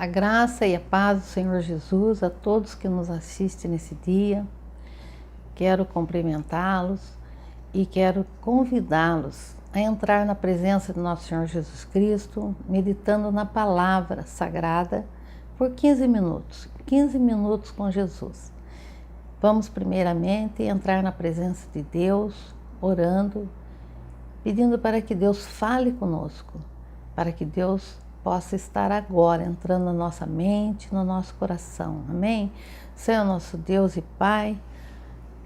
A graça e a paz do Senhor Jesus a todos que nos assistem nesse dia. Quero cumprimentá-los e quero convidá-los a entrar na presença do nosso Senhor Jesus Cristo, meditando na palavra sagrada por 15 minutos. 15 minutos com Jesus. Vamos primeiramente entrar na presença de Deus, orando, pedindo para que Deus fale conosco, para que Deus possa estar agora entrando na nossa mente, no nosso coração. Amém? Senhor nosso Deus e Pai,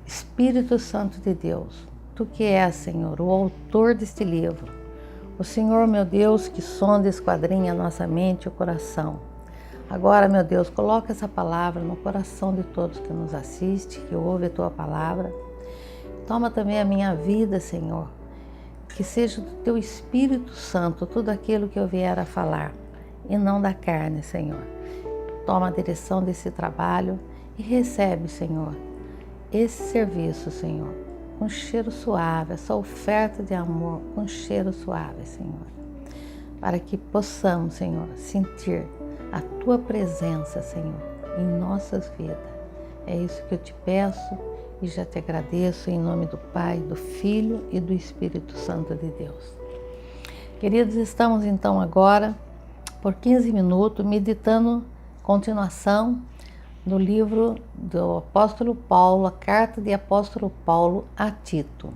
Espírito Santo de Deus, Tu que és, Senhor, o autor deste livro, o Senhor, meu Deus, que sonda e esquadrinha a nossa mente e o coração. Agora, meu Deus, coloca essa palavra no coração de todos que nos assistem, que ouvem a Tua palavra. Toma também a minha vida, Senhor, que seja do Teu Espírito Santo tudo aquilo que eu vier a falar, e não da carne, Senhor. Toma a direção desse trabalho e recebe, Senhor, esse serviço, Senhor, com cheiro suave, essa oferta de amor com cheiro suave, Senhor, para que possamos, Senhor, sentir a Tua presença, Senhor, em nossas vidas. É isso que eu te peço e já te agradeço em nome do Pai, do Filho e do Espírito Santo de Deus. Queridos, estamos então agora por 15 minutos meditando continuação do livro do apóstolo Paulo, a carta de apóstolo Paulo a Tito.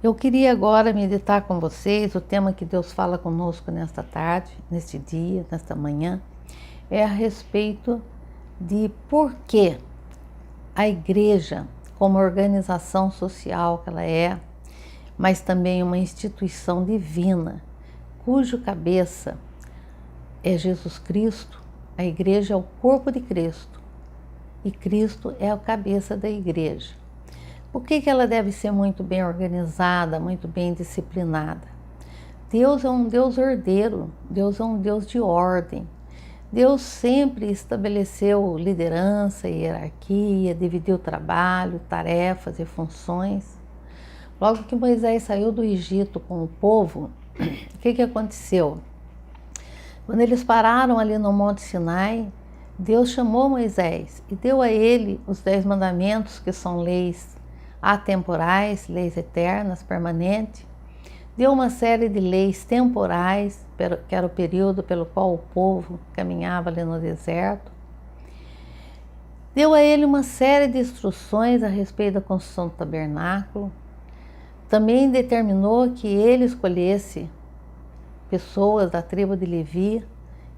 Eu queria agora meditar com vocês, o tema que Deus fala conosco nesta tarde, neste dia, nesta manhã, é a respeito de por que a igreja, como organização social que ela é, mas também uma instituição divina, cujo cabeça é Jesus Cristo, a igreja é o corpo de Cristo e Cristo é a cabeça da igreja. Por que ela deve ser muito bem organizada, muito bem disciplinada? Deus é um Deus ordeiro, Deus é um Deus de ordem. Deus sempre estabeleceu liderança e hierarquia, dividiu trabalho, tarefas e funções. Logo que Moisés saiu do Egito com o povo, o que aconteceu? Quando eles pararam ali no Monte Sinai, Deus chamou Moisés e deu a ele os 10 mandamentos, que são leis atemporais, leis eternas, permanentes. Deu uma série de leis temporais, que era o período pelo qual o povo caminhava ali no deserto. Deu a ele uma série de instruções a respeito da construção do tabernáculo. Também determinou que ele escolhesse pessoas da tribo de Levi,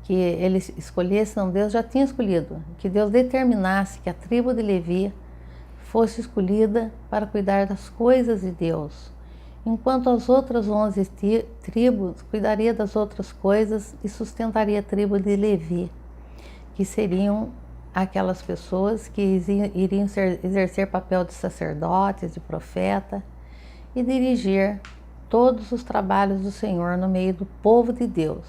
que ele escolhesse, não, Deus já tinha escolhido, que Deus determinasse que a tribo de Levi fosse escolhida para cuidar das coisas de Deus, enquanto as outras 11 tribos cuidaria das outras coisas e sustentaria a tribo de Levi, que seriam aquelas pessoas que iriam exercer papel de sacerdotes, de profeta e dirigir todos os trabalhos do Senhor no meio do povo de Deus.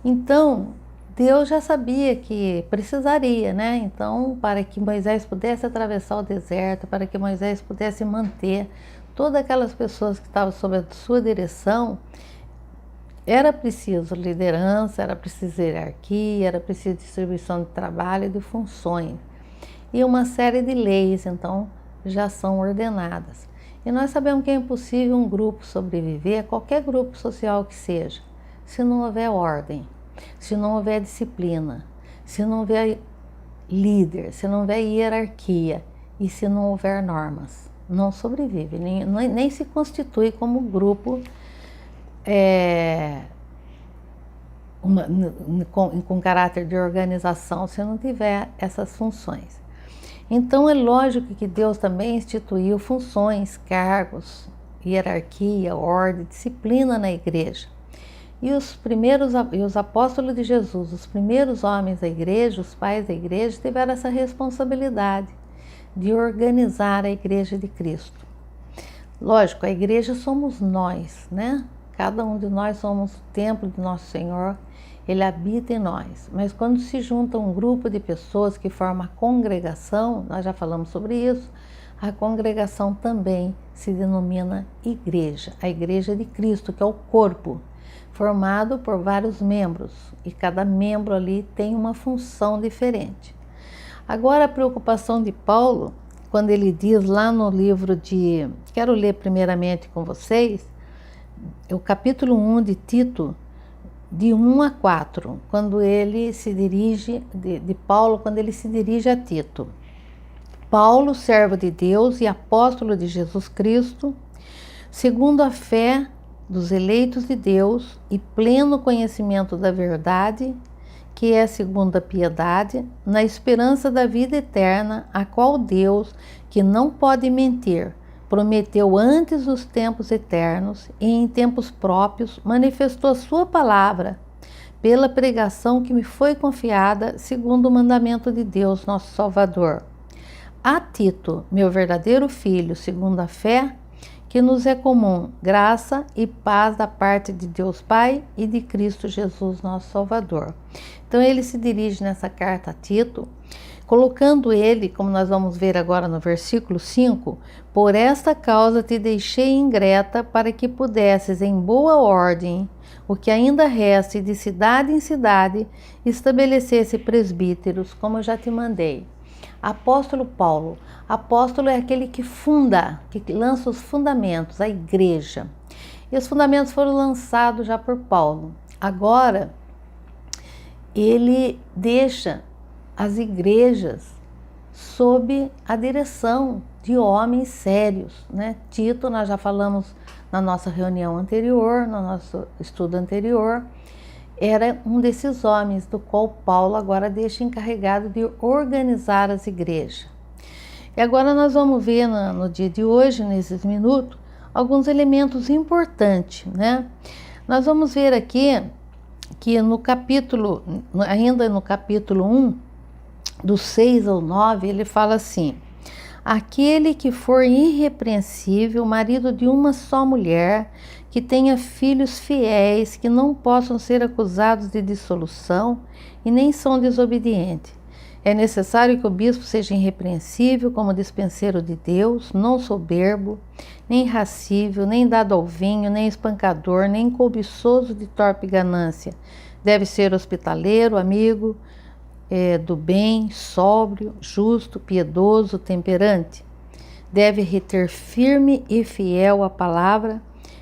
Então, Deus já sabia que precisaria, né? Então, para que Moisés pudesse atravessar o deserto, para que Moisés pudesse manter todas aquelas pessoas que estavam sob a sua direção, era preciso liderança, era preciso hierarquia, era preciso distribuição de trabalho e de funções. E uma série de leis, então, já são ordenadas. E nós sabemos que é impossível um grupo sobreviver, qualquer grupo social que seja, se não houver ordem, se não houver disciplina, se não houver líder, se não houver hierarquia e se não houver normas. Não sobrevive, nem se constitui como grupo com caráter de organização se não tiver essas funções. Então é lógico que Deus também instituiu funções, cargos, hierarquia, ordem, disciplina na igreja. E os apóstolos de Jesus, os primeiros homens da igreja, os pais da igreja, tiveram essa responsabilidade de organizar a igreja de Cristo. Lógico, a igreja somos nós, né? Cada um de nós somos o templo de nosso Senhor, Ele habita em nós. Mas quando se junta um grupo de pessoas que forma a congregação, nós já falamos sobre isso, a congregação também se denomina igreja, a igreja de Cristo, que é o corpo. formado por vários membros, e cada membro ali tem uma função diferente. Agora, a preocupação de Paulo, quando ele diz lá no livro de... Quero ler primeiramente com vocês, o capítulo 1 de Tito, de 1 a 4, quando ele se dirige, de Paulo, quando ele se dirige a Tito. Paulo, servo de Deus e apóstolo de Jesus Cristo, segundo a fé dos eleitos de Deus e pleno conhecimento da verdade, que é segundo a piedade, na esperança da vida eterna, a qual Deus, que não pode mentir, prometeu antes dos tempos eternos e em tempos próprios manifestou a sua palavra pela pregação que me foi confiada segundo o mandamento de Deus, nosso Salvador. A Tito, meu verdadeiro filho, segundo a fé, que nos é comum, graça e paz da parte de Deus Pai e de Cristo Jesus, nosso Salvador. Então ele se dirige nessa carta a Tito, colocando ele, como nós vamos ver agora no versículo 5, por esta causa te deixei ingrata para que pudesses em boa ordem, o que ainda resta de cidade em cidade, estabelecesse presbíteros, como eu já te mandei. Apóstolo Paulo. Apóstolo é aquele que funda, que lança os fundamentos, a igreja. E os fundamentos foram lançados já por Paulo. Agora, ele deixa as igrejas sob a direção de homens sérios, né? Tito, nós já falamos na nossa reunião anterior, no nosso estudo anterior, era um desses homens do qual Paulo agora deixa encarregado de organizar as igrejas. E agora nós vamos ver no dia de hoje, nesses minutos, alguns elementos importantes, né? Nós vamos ver aqui que no capítulo, ainda no capítulo 1, do 6 ao 9, ele fala assim: aquele que for irrepreensível, marido de uma só mulher, que tenha filhos fiéis, que não possam ser acusados de dissolução e nem são desobedientes. É necessário que o bispo seja irrepreensível como dispenseiro de Deus, não soberbo, nem irascível, nem dado ao vinho, nem espancador, nem cobiçoso de torpe ganância. Deve ser hospitaleiro, amigo do bem, sóbrio, justo, piedoso, temperante. Deve reter firme e fiel a palavra,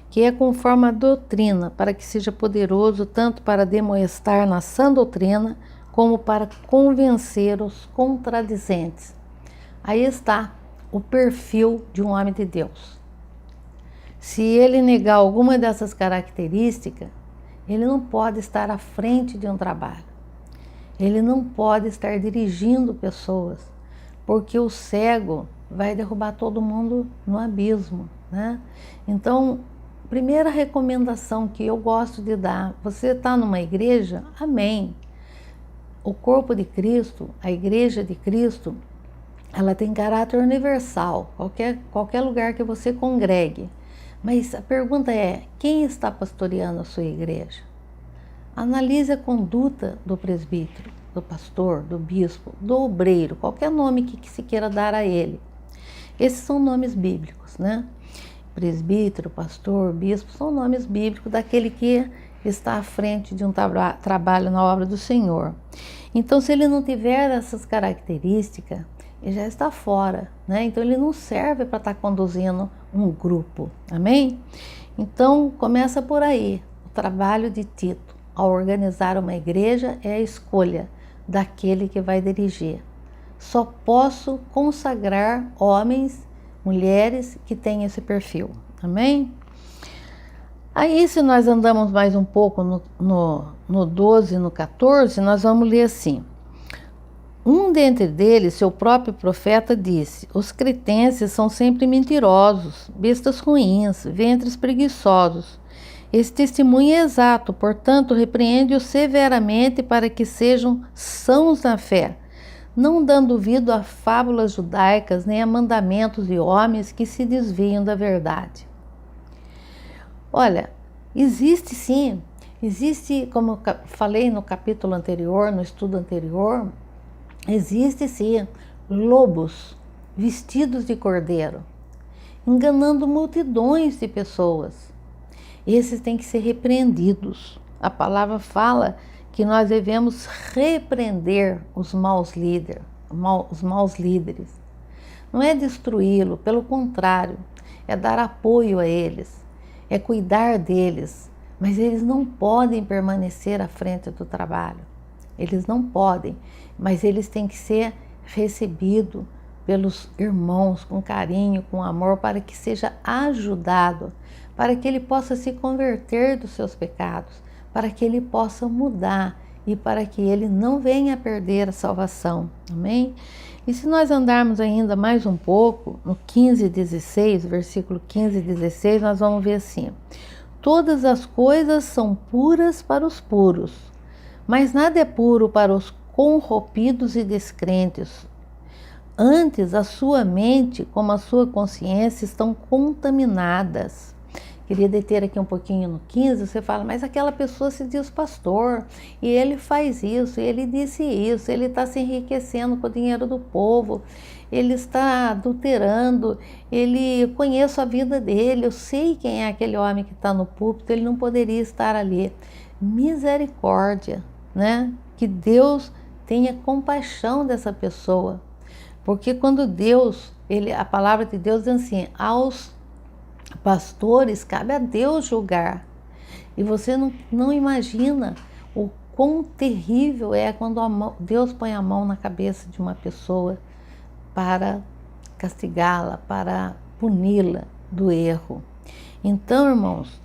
que é conforme a doutrina, para que seja poderoso tanto para demoestar na sã doutrina, como para convencer os contradizentes. Aí está o perfil de um homem de Deus. Se ele negar alguma dessas características, ele não pode estar à frente de um trabalho. Ele não pode estar dirigindo pessoas, porque o cego vai derrubar todo mundo no abismo, né? Então, primeira recomendação que eu gosto de dar: você está numa igreja? Amém. O corpo de Cristo, a igreja de Cristo, ela tem caráter universal, qualquer lugar que você congregue. Mas a pergunta é: quem está pastoreando a sua igreja? Analise a conduta do presbítero, do pastor, do bispo, do obreiro, qualquer nome que se queira dar a ele. Esses são nomes bíblicos, né? Presbítero, pastor, bispo, são nomes bíblicos daquele que está à frente de um trabalho na obra do Senhor. Então, se ele não tiver essas características, ele já está fora, né? Então, ele não serve para estar conduzindo um grupo, amém? Então, começa por aí, o trabalho de Tito. Ao organizar uma igreja, é a escolha daquele que vai dirigir. Só posso consagrar homens, mulheres que têm esse perfil, amém? Aí, se nós andamos mais um pouco no 12 e no 14, nós vamos ler assim: um dentre deles, seu próprio profeta, disse: os cretenses são sempre mentirosos, bestas ruins, ventres preguiçosos. Esse testemunho é exato, portanto, repreende-os severamente para que sejam sãos na fé, não dando ouvido a fábulas judaicas nem a mandamentos de homens que se desviam da verdade. Olha, existe sim, como eu falei no capítulo anterior, no estudo anterior, existe sim lobos vestidos de cordeiro, enganando multidões de pessoas. esses têm que ser repreendidos. A palavra fala que nós devemos repreender os maus líderes. Não é destruí-lo, pelo contrário, é dar apoio a eles, é cuidar deles, mas eles não podem permanecer à frente do trabalho. Eles não podem, mas eles têm que ser recebidos pelos irmãos com carinho, com amor, para que seja ajudado, para que ele possa se converter dos seus pecados, para que ele possa mudar e para que ele não venha a perder a salvação. Amém? E se nós andarmos ainda mais um pouco, no 15:16, versículo 15:16, nós vamos ver assim: todas as coisas são puras para os puros, mas nada é puro para os corrompidos e descrentes. Antes, a sua mente como a sua consciência estão contaminadas. Queria deter aqui um pouquinho no 15, você fala, mas aquela pessoa se diz pastor, e ele faz isso, ele disse isso, ele está se enriquecendo com o dinheiro do povo, ele está adulterando, eu conheço a vida dele, eu sei quem é aquele homem que está no púlpito, ele não poderia estar ali. Misericórdia, né? Que Deus tenha compaixão dessa pessoa, porque quando Deus, a palavra de Deus diz assim, aos pastores, cabe a Deus julgar. E você não imagina o quão terrível é quando Deus põe a mão na cabeça de uma pessoa para castigá-la, para puni-la do erro. Então, irmãos,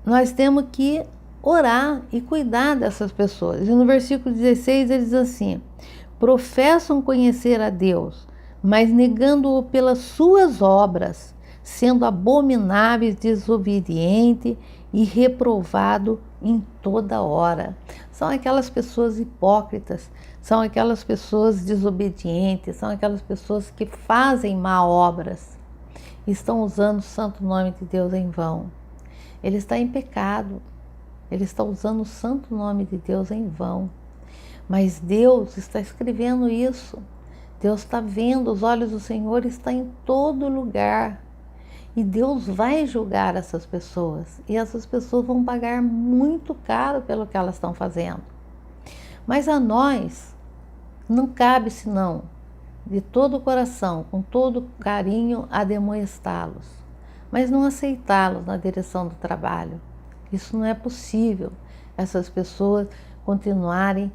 nós temos que orar e cuidar dessas pessoas. E no versículo 16 ele diz assim: professam conhecer a Deus, mas negando-o pelas suas obras, sendo abomináveis, desobediente e reprovado em toda hora. São aquelas pessoas hipócritas, são aquelas pessoas desobedientes, são aquelas pessoas que fazem má obras, estão usando o santo nome de Deus em vão. Ele está em pecado, ele está usando o santo nome de Deus em vão. Mas Deus está escrevendo isso. Deus está vendo, os olhos do Senhor estão em todo lugar. E Deus vai julgar essas pessoas. E essas pessoas vão pagar muito caro pelo que elas estão fazendo. Mas a nós não cabe senão, de todo o coração, com todo carinho, ademoestá-los. Mas não aceitá-los na direção do trabalho. Isso não é possível. Essas pessoas continuarem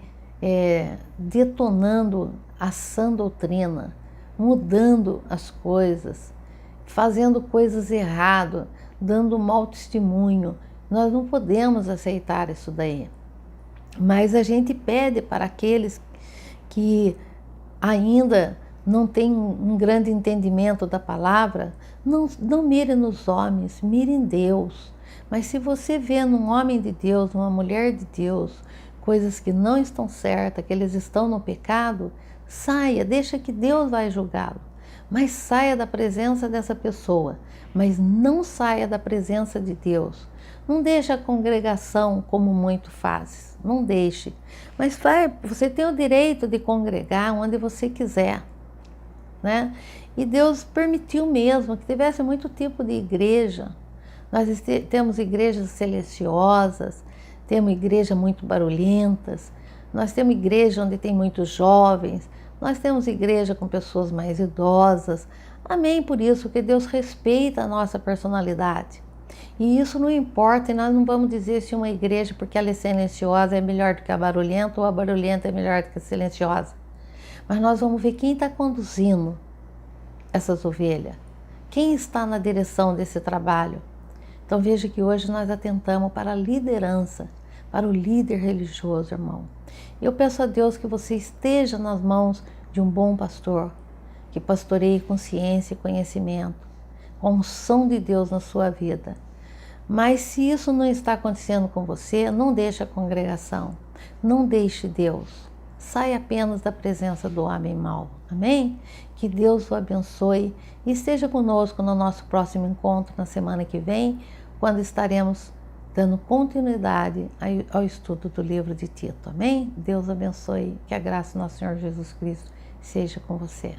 detonando a sã doutrina, mudando as coisas, fazendo coisas erradas, dando mau testemunho. Nós não podemos aceitar isso daí. Mas a gente pede para aqueles que ainda não têm um grande entendimento da palavra, não mire nos homens, mire em Deus. Mas se você vê num homem de Deus, numa mulher de Deus, coisas que não estão certas, que eles estão no pecado, saia, deixa que Deus vai julgá-lo. Mas saia da presença dessa pessoa, mas não saia da presença de Deus. Não deixe a congregação como muito fazes, não deixe. Mas você tem o direito de congregar onde você quiser, né? E Deus permitiu mesmo que tivesse muito tipo de igreja. Nós temos igrejas silenciosas, temos igrejas muito barulhentas, nós temos igreja onde tem muitos jovens, nós temos igreja com pessoas mais idosas. Amém por isso, que Deus respeita a nossa personalidade. E isso não importa, e nós não vamos dizer se uma igreja, porque ela é silenciosa, é melhor do que a barulhenta, ou a barulhenta é melhor do que a silenciosa. Mas nós vamos ver quem está conduzindo essas ovelhas, quem está na direção desse trabalho. Então veja que hoje nós atentamos para a liderança, para o líder religioso, irmão. Eu peço a Deus que você esteja nas mãos de um bom pastor, que pastoreie com ciência e conhecimento, com a unção de Deus na sua vida. Mas se isso não está acontecendo com você, não deixe a congregação, não deixe Deus. Saia apenas da presença do homem mau. Amém? Que Deus o abençoe e esteja conosco no nosso próximo encontro na semana que vem, quando estaremos dando continuidade ao estudo do livro de Tito. Amém? Deus abençoe, que a graça do nosso Senhor Jesus Cristo seja com você.